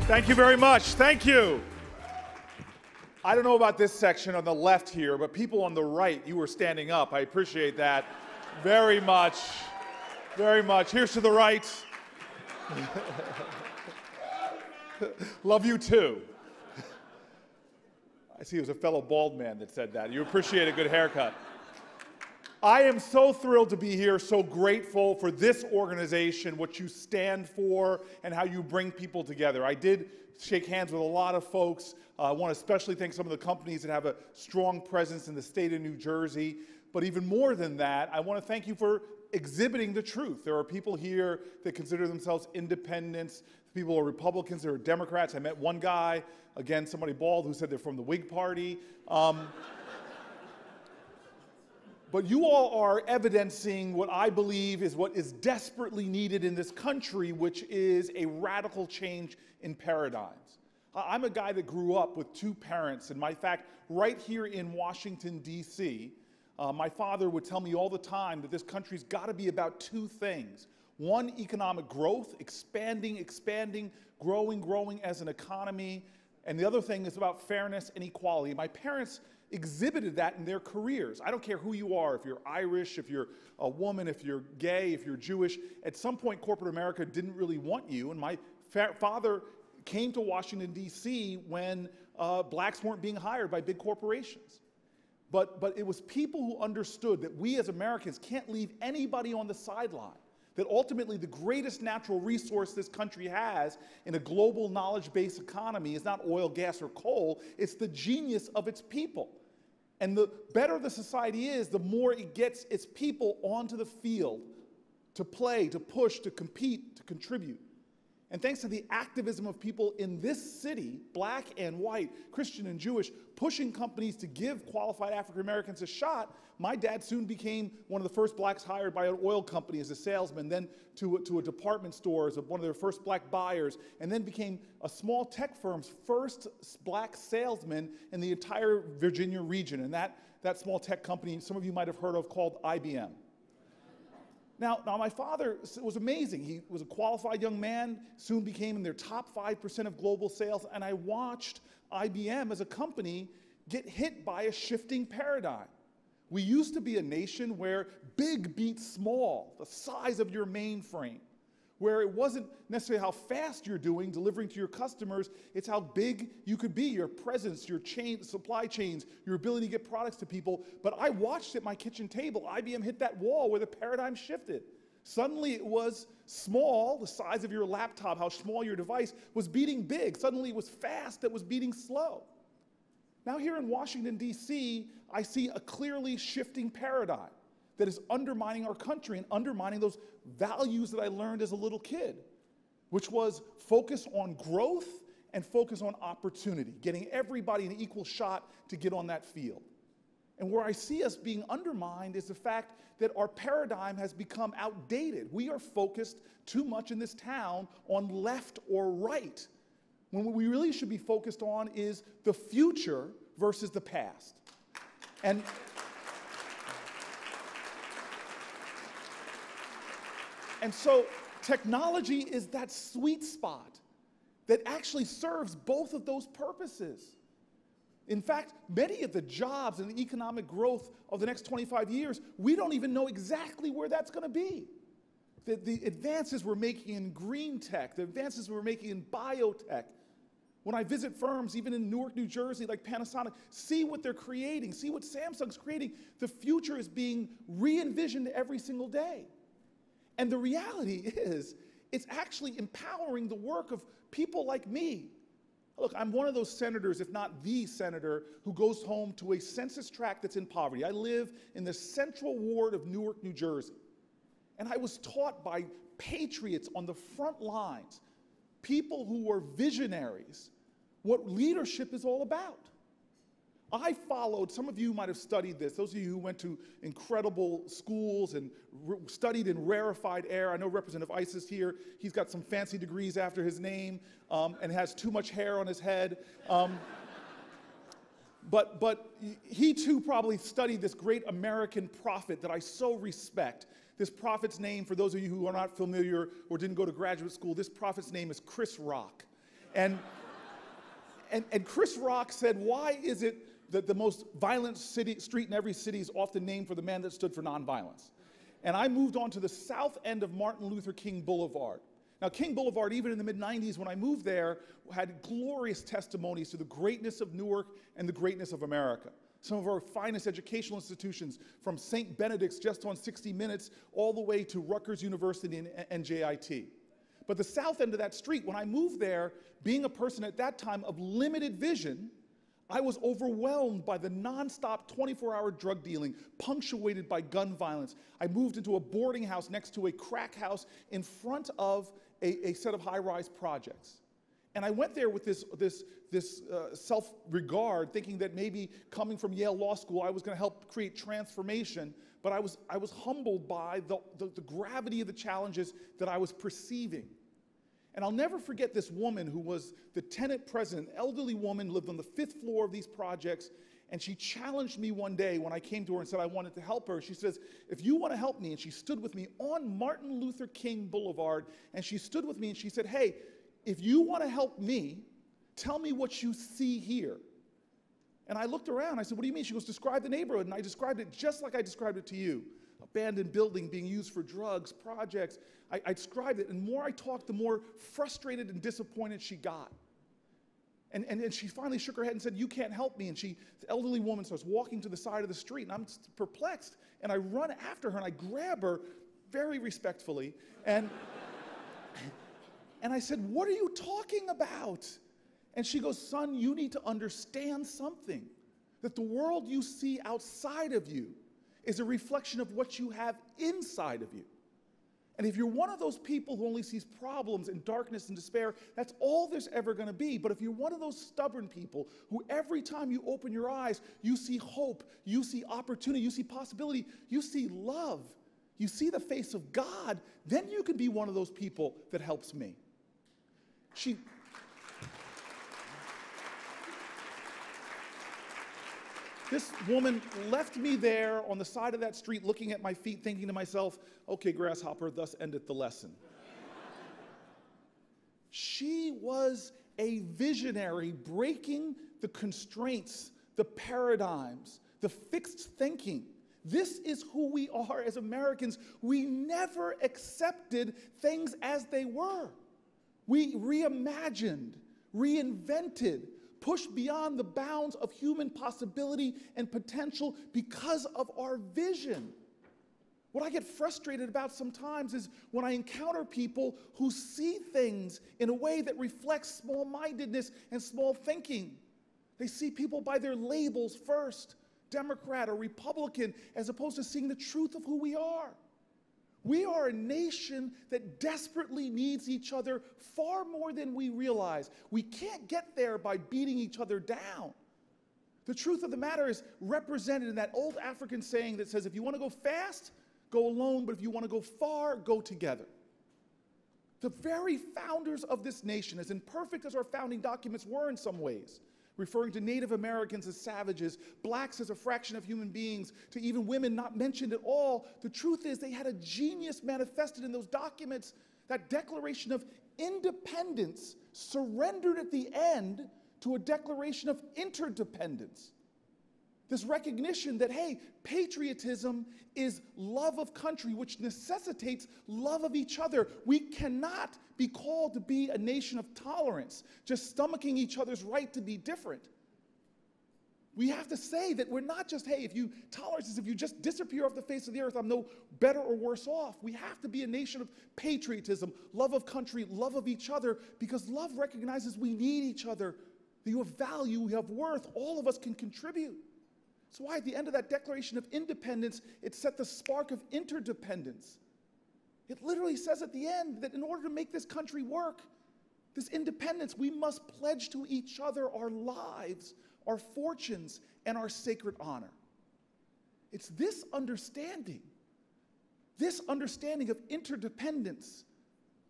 Thank you very much. Thank you. I don't know about this section on the left here, but people on the right, you were standing up. I appreciate that very much. Very much. Here's to the right. Love you too. I see it was a fellow bald man that said that. You appreciate a good haircut. I am so thrilled to be here, so grateful for this organization, what you stand for, and how you bring people together. I did shake hands with a lot of folks. I want to especially thank some of the companies that have a strong presence in the state of New Jersey. But even more than that, I want to thank you for exhibiting the truth. There are people here that consider themselves independents. People are Republicans, there are Democrats. I met one guy, again, somebody bald, who said they're from the Whig Party. But you all are evidencing what I believe is what is desperately needed in this country, which is a radical change in paradigms. I'm a guy that grew up with two parents, and in fact, right here in Washington, D.C., my father would tell me all the time that this country's got to be about two things. One, economic growth, expanding, growing as an economy. And the other thing is about fairness and equality. My parents exhibited that in their careers. I don't care who you are, if you're Irish, if you're a woman, if you're gay, if you're Jewish. At some point, corporate America didn't really want you. And my father came to Washington, D.C. when blacks weren't being hired by big corporations. But it was people who understood that we as Americans can't leave anybody on the sideline, that ultimately the greatest natural resource this country has in a global knowledge-based economy is not oil, gas, or coal, it's the genius of its people. And the better the society is, the more it gets its people onto the field to play, to push, to compete, to contribute. And thanks to the activism of people in this city, black and white, Christian and Jewish, pushing companies to give qualified African Americans a shot, my dad soon became one of the first blacks hired by an oil company as a salesman, then to a department store as one of their first black buyers, and then became a small tech firm's first black salesman in the entire Virginia region. And that small tech company, some of you might have heard of, called IBM. Now my father was amazing. He was a qualified young man, soon became in their top 5% of global sales, and I watched IBM as a company get hit by a shifting paradigm. We used to be a nation where big beats small, the size of your mainframe, where it wasn't necessarily how fast you're doing, delivering to your customers, it's how big you could be, your presence, your supply chains, your ability to get products to people. But I watched at my kitchen table, IBM hit that wall where the paradigm shifted. Suddenly it was small, the size of your laptop, how small your device, was beating big. Suddenly it was fast that was beating slow. Now here in Washington, D.C., I see a clearly shifting paradigm that is undermining our country and undermining those values that I learned as a little kid, which was focus on growth and focus on opportunity, getting everybody an equal shot to get on that field. And where I see us being undermined is the fact that our paradigm has become outdated. We are focused too much in this town on left or right, when what we really should be focused on is the future versus the past. And so technology is that sweet spot that actually serves both of those purposes. In fact, many of the jobs and the economic growth of the next 25 years, we don't even know exactly where that's going to be. The advances we're making in green tech, the advances we're making in biotech, when I visit firms, even in Newark, New Jersey, like Panasonic, see what they're creating, see what Samsung's creating. The future is being re-envisioned every single day. And the reality is, it's actually empowering the work of people like me. Look, I'm one of those senators, if not the senator, who goes home to a census tract that's in poverty. I live in the central ward of Newark, New Jersey. And I was taught by patriots on the front lines, people who were visionaries, what leadership is all about. I followed, some of you might have studied this, those of you who went to incredible schools and studied in rarefied air. I know Representative Ice is here. He's got some fancy degrees after his name and has too much hair on his head. But he too probably studied this great American prophet that I so respect. This prophet's name, for those of you who are not familiar or didn't go to graduate school, this prophet's name is Chris Rock. And Chris Rock said, why is it that the most violent street in every city is often named for the man that stood for nonviolence? And I moved on to the south end of Martin Luther King Boulevard. Now, King Boulevard, even in the mid-90s when I moved there, had glorious testimonies to the greatness of Newark and the greatness of America. Some of our finest educational institutions, from St. Benedict's just on 60 Minutes, all the way to Rutgers University and JIT. But the south end of that street, when I moved there, being a person at that time of limited vision, I was overwhelmed by the nonstop 24-hour drug dealing, punctuated by gun violence. I moved into a boarding house next to a crack house in front of a set of high-rise projects. And I went there with this self-regard, thinking that maybe coming from Yale Law School, I was going to help create transformation. But I was humbled by the gravity of the challenges that I was perceiving. And I'll never forget this woman who was the tenant president, elderly woman, lived on the 5th floor of these projects, and she challenged me one day when I came to her and said I wanted to help her. She says, if you want to help me, and she stood with me on Martin Luther King Boulevard, and she stood with me and she said, hey, if you want to help me, tell me what you see here. And I looked around, I said, what do you mean? She goes, describe the neighborhood, and I described it just like I described it to you. Abandoned building being used for drugs, projects. I described it, and the more I talked, the more frustrated and disappointed she got. And she finally shook her head and said, you can't help me. And the elderly woman starts walking to the side of the street, and I'm perplexed. And I run after her, and I grab her very respectfully. And I said, what are you talking about? And she goes, son, you need to understand something, that the world you see outside of you is a reflection of what you have inside of you. And if you're one of those people who only sees problems and darkness and despair, that's all there's ever going to be. But if you're one of those stubborn people who every time you open your eyes, you see hope, you see opportunity, you see possibility, you see love, you see the face of God, then you can be one of those people that helps me. This woman left me there on the side of that street looking at my feet, thinking to myself, okay, grasshopper, thus endeth the lesson. She was a visionary, breaking the constraints, the paradigms, the fixed thinking. This is who we are as Americans. We never accepted things as they were. We reimagined, reinvented, pushed beyond the bounds of human possibility and potential because of our vision. What I get frustrated about sometimes is when I encounter people who see things in a way that reflects small-mindedness and small thinking. They see people by their labels first, Democrat or Republican, as opposed to seeing the truth of who we are. We are a nation that desperately needs each other far more than we realize. We can't get there by beating each other down. The truth of the matter is represented in that old African saying that says, if you want to go fast, go alone, but if you want to go far, go together. The very founders of this nation, as imperfect as our founding documents were in some ways, referring to Native Americans as savages, blacks as a fraction of human beings, to even women not mentioned at all, the truth is they had a genius manifested in those documents. That Declaration of Independence surrendered at the end to a declaration of interdependence. This recognition that, hey, patriotism is love of country, which necessitates love of each other. We cannot be called to be a nation of tolerance, just stomaching each other's right to be different. We have to say that we're not just, hey, tolerance is if you just disappear off the face of the earth, I'm no better or worse off. We have to be a nation of patriotism, love of country, love of each other, because love recognizes we need each other. You have value, you have worth, all of us can contribute. That's why at the end of that Declaration of Independence, it set the spark of interdependence. It literally says at the end that in order to make this country work, this independence, we must pledge to each other our lives, our fortunes, and our sacred honor. It's this understanding of interdependence,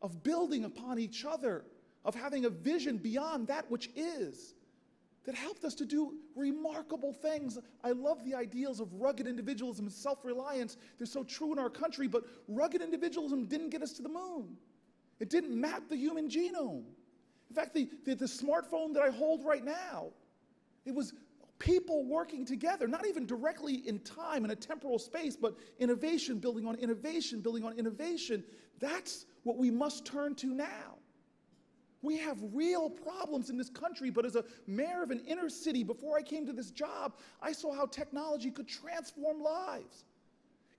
of building upon each other, of having a vision beyond that which is, that helped us to do remarkable things. I love the ideals of rugged individualism and self-reliance. They're so true in our country, but rugged individualism didn't get us to the moon. It didn't map the human genome. In fact, the smartphone that I hold right now, it was people working together, not even directly in time and a temporal space, but innovation building on innovation, building on innovation. That's what we must turn to now. We have real problems in this country, but as a mayor of an inner city, before I came to this job, I saw how technology could transform lives.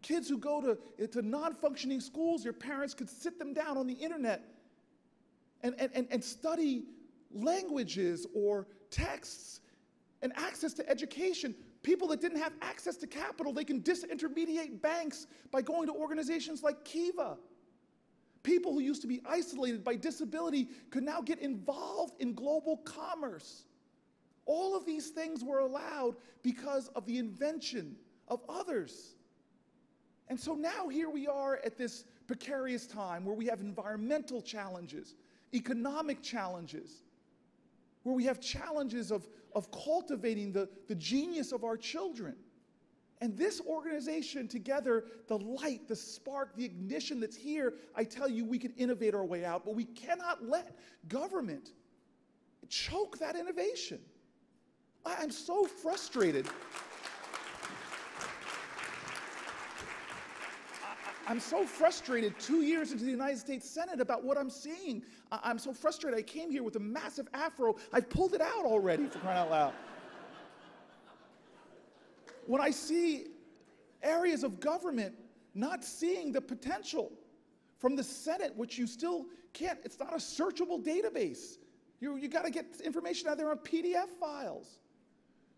Kids who go to non-functioning schools, their parents could sit them down on the internet and study languages or texts and access to education. People that didn't have access to capital, they can disintermediate banks by going to organizations like Kiva. People who used to be isolated by disability could now get involved in global commerce. All of these things were allowed because of the invention of others. And so now here we are at this precarious time where we have environmental challenges, economic challenges, where we have challenges of cultivating the genius of our children. And this organization together, the light, the spark, the ignition that's here, I tell you, we can innovate our way out, but we cannot let government choke that innovation. I'm so frustrated. I'm so frustrated 2 years into the United States Senate about what I'm seeing. I'm so frustrated. I came here with a massive afro. I've pulled it out already, for crying out loud. When I see areas of government not seeing the potential from the Senate, which you still can't, it's not a searchable database. You got to get information out there on PDF files.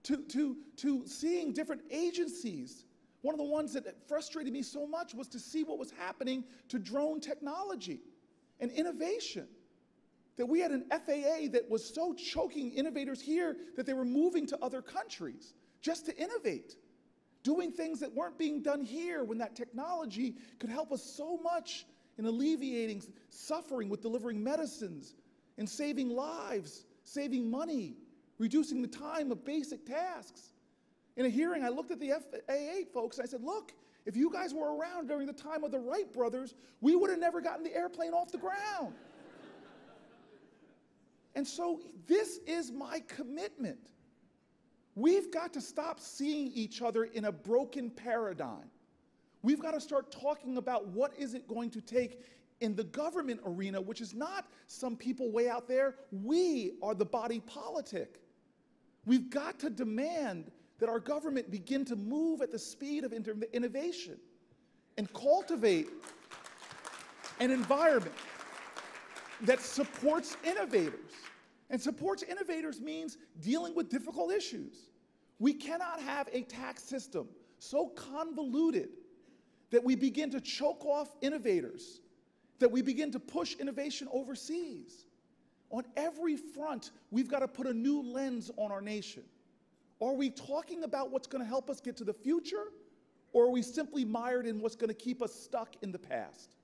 To seeing different agencies. One of the ones that frustrated me so much was to see what was happening to drone technology and innovation. That we had an FAA that was so choking innovators here that they were moving to other countries just to innovate, doing things that weren't being done here when that technology could help us so much in alleviating suffering with delivering medicines and saving lives, saving money, reducing the time of basic tasks. In a hearing, I looked at the FAA folks and I said, look, if you guys were around during the time of the Wright brothers, we would have never gotten the airplane off the ground. And so this is my commitment. We've got to stop seeing each other in a broken paradigm. We've got to start talking about what is it going to take in the government arena, which is not some people way out there. We are the body politic. We've got to demand that our government begin to move at the speed of innovation and cultivate an environment that supports innovators. And supports innovators means dealing with difficult issues. We cannot have a tax system so convoluted that we begin to choke off innovators, that we begin to push innovation overseas. On every front, we've got to put a new lens on our nation. Are we talking about what's going to help us get to the future, or are we simply mired in what's going to keep us stuck in the past?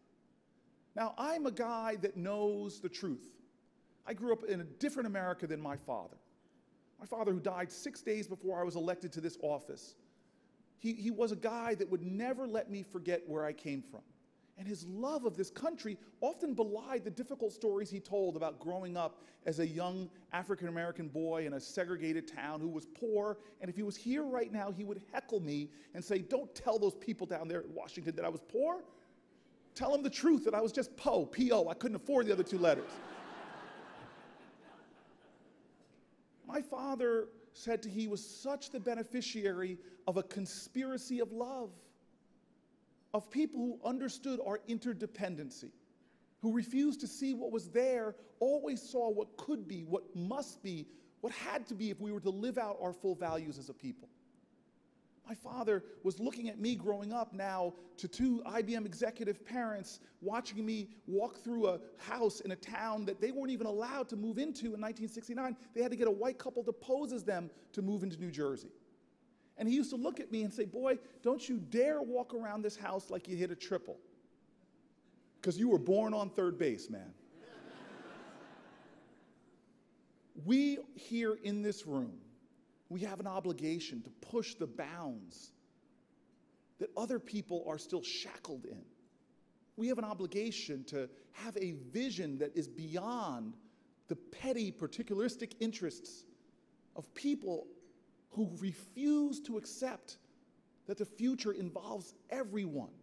Now, I'm a guy that knows the truth. I grew up in a different America than my father. My father, who died 6 days before I was elected to this office, he was a guy that would never let me forget where I came from. And his love of this country often belied the difficult stories he told about growing up as a young African-American boy in a segregated town who was poor. And if he was here right now, he would heckle me and say, don't tell those people down there in Washington that I was poor. Tell them the truth, that I was just Po, P-O. I couldn't afford the other two letters. My father said he was such the beneficiary of a conspiracy of love, of people who understood our interdependency, who refused to see what was there, always saw what could be, what must be, what had to be if we were to live out our full values as a people. My father was looking at me growing up now to two IBM executive parents, watching me walk through a house in a town that they weren't even allowed to move into in 1969. They had to get a white couple to pose as them to move into New Jersey. And he used to look at me and say, boy, don't you dare walk around this house like you hit a triple, because you were born on third base, man. We here in this room, we have an obligation to push the bounds that other people are still shackled in. We have an obligation to have a vision that is beyond the petty, particularistic interests of people who refuse to accept that the future involves everyone.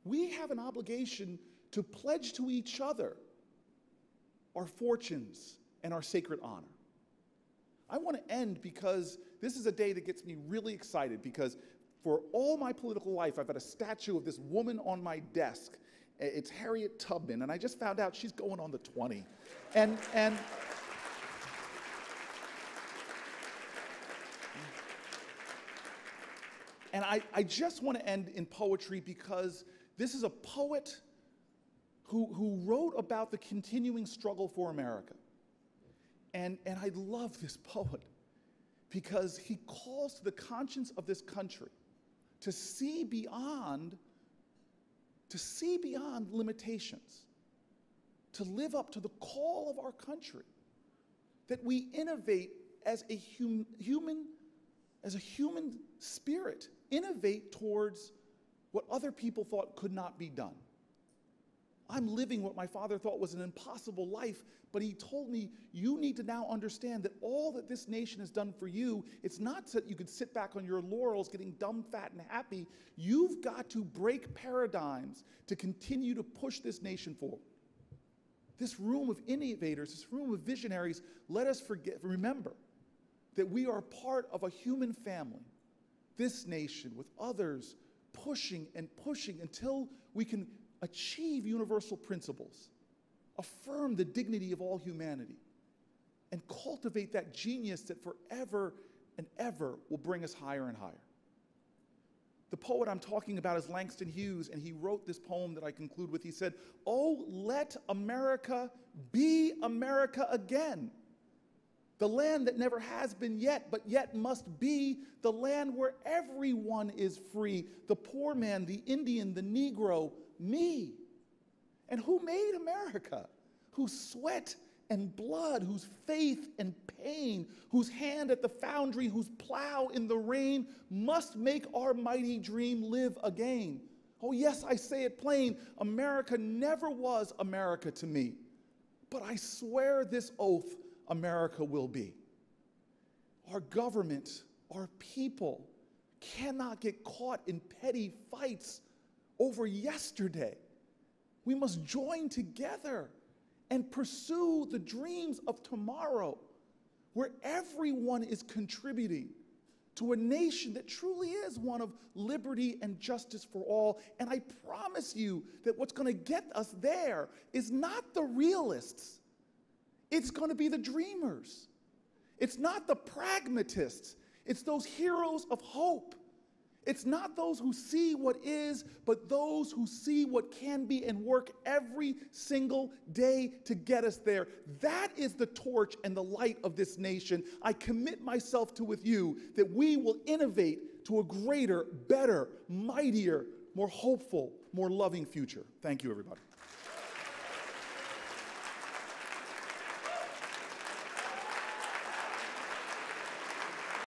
We have an obligation to pledge to each other our fortunes and our sacred honor. I want to end because this is a day that gets me really excited, because for all my political life, I've had a statue of this woman on my desk. It's Harriet Tubman, and I just found out she's going on the 20. And I just want to end in poetry, because this is a poet who wrote about the continuing struggle for America. And I love this poet because he calls to the conscience of this country to see beyond limitations, to live up to the call of our country, that we innovate as a human spirit, innovate towards what other people thought could not be done. I'm living what my father thought was an impossible life, but he told me, you need to now understand that all that this nation has done for you, it's not so that you could sit back on your laurels getting dumb, fat, and happy. You've got to break paradigms to continue to push this nation forward. This room of innovators, this room of visionaries, let us remember that we are part of a human family, this nation, with others pushing and pushing until we can achieve universal principles, affirm the dignity of all humanity, and cultivate that genius that forever and ever will bring us higher and higher. The poet I'm talking about is Langston Hughes, and he wrote this poem that I conclude with. He said, "Oh, let America be America again. The land that never has been yet, but yet must be, the land where everyone is free, the poor man, the Indian, the Negro, me." And who made America? Whose sweat and blood, whose faith and pain, whose hand at the foundry, whose plow in the rain must make our mighty dream live again. Oh yes, I say it plain, America never was America to me, but I swear this oath, America will be. Our government, our people cannot get caught in petty fights over yesterday. We must join together and pursue the dreams of tomorrow, where everyone is contributing to a nation that truly is one of liberty and justice for all. And I promise you that what's going to get us there is not the realists. It's going to be the dreamers. It's not the pragmatists. It's those heroes of hope. It's not those who see what is, but those who see what can be and work every single day to get us there. That is the torch and the light of this nation. I commit myself to with you that we will innovate to a greater, better, mightier, more hopeful, more loving future. Thank you, everybody.